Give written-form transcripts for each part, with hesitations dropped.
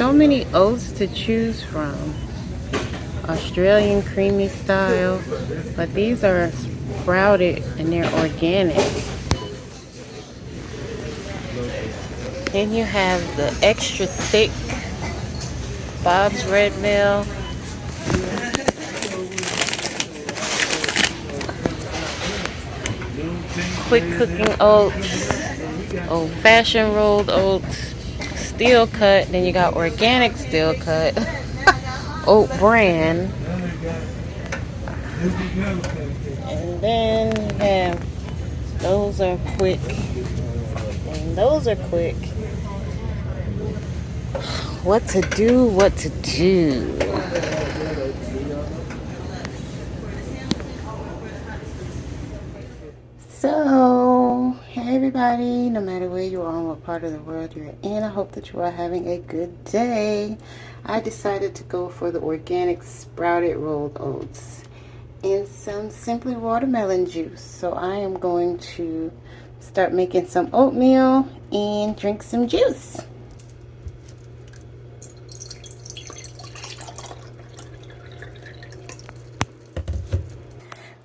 so many oats to choose from. Australian creamy style, but these are sprouted and they're organic. Then you have the extra thick Bob's Red Mill. Quick cooking oats, old fashioned rolled oats, steel cut. Then you got organic steel cut, oat bran. And then you have, those are quick. And those are quick. What to do, what to do. So, hey everybody, no matter where you are and what part of the world you're in, I hope that you are having a good day. I decided to go for the organic sprouted rolled oats and some simply watermelon juice. So I am going to start making some oatmeal and drink some juice.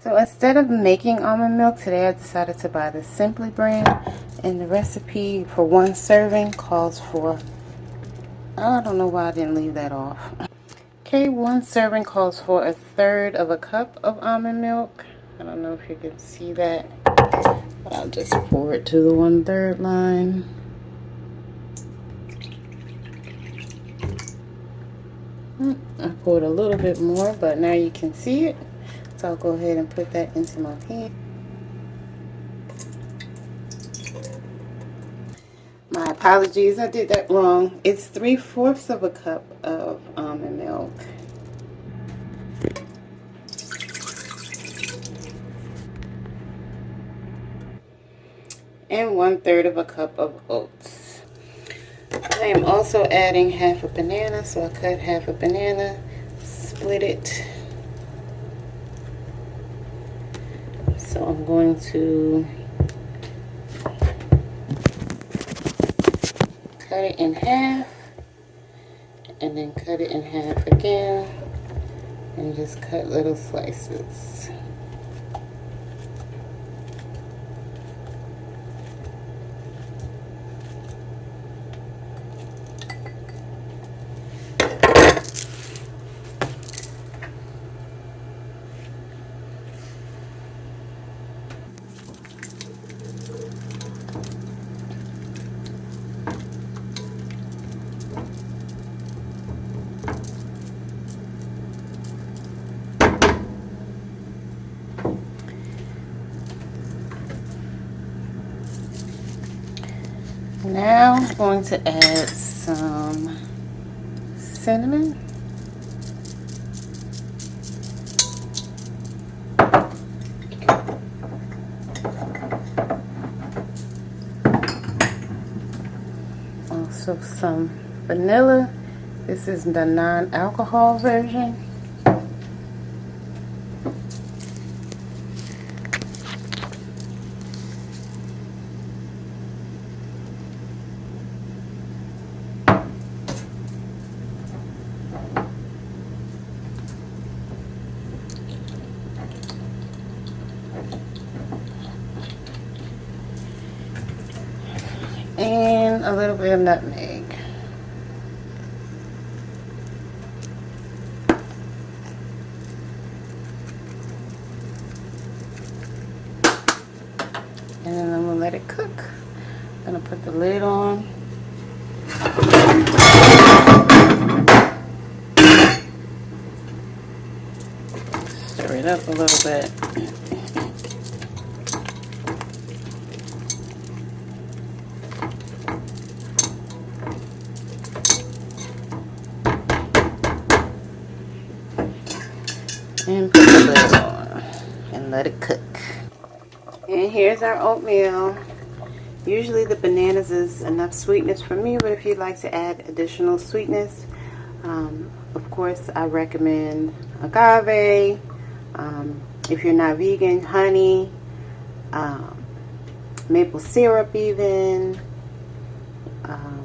So instead of making almond milk today, I decided to buy the Simply brand, and the recipe for one serving calls for, I don't know why I didn't leave that off. Okay, one serving calls for 1/3 of a cup of almond milk. I don't know if you can see that, but I'll just pour it to the 1/3 line. I poured a little bit more, but now you can see it. So I'll go ahead and put that into my pan. My apologies, I did that wrong. It's 3/4 of a cup of almond milk. And 1/3 of a cup of oats. I am also adding half a banana, so I cut half a banana, split it. So I'm going to cut it in half and then cut it in half again and just cut little slices. Now I'm going to add some cinnamon. Also some vanilla. This is the non-alcohol version. And a little bit of nutmeg. And then I'm gonna let it cook. I'm gonna put the lid on. Stir it up a little bit. And put the lid on and let it cook. And here's our oatmeal. Usually the bananas is enough sweetness for me, but if you'd like to add additional sweetness, of course I recommend agave. If you're not vegan, honey, maple syrup even,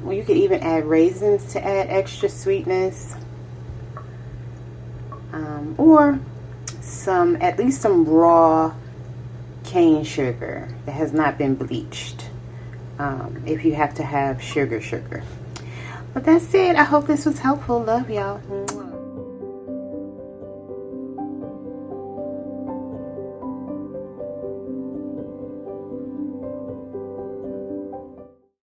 Well, you could even add raisins to add extra sweetness, or at least some raw cane sugar that has not been bleached, if you have to have sugar. But that's it. I hope this was helpful. Love y'all.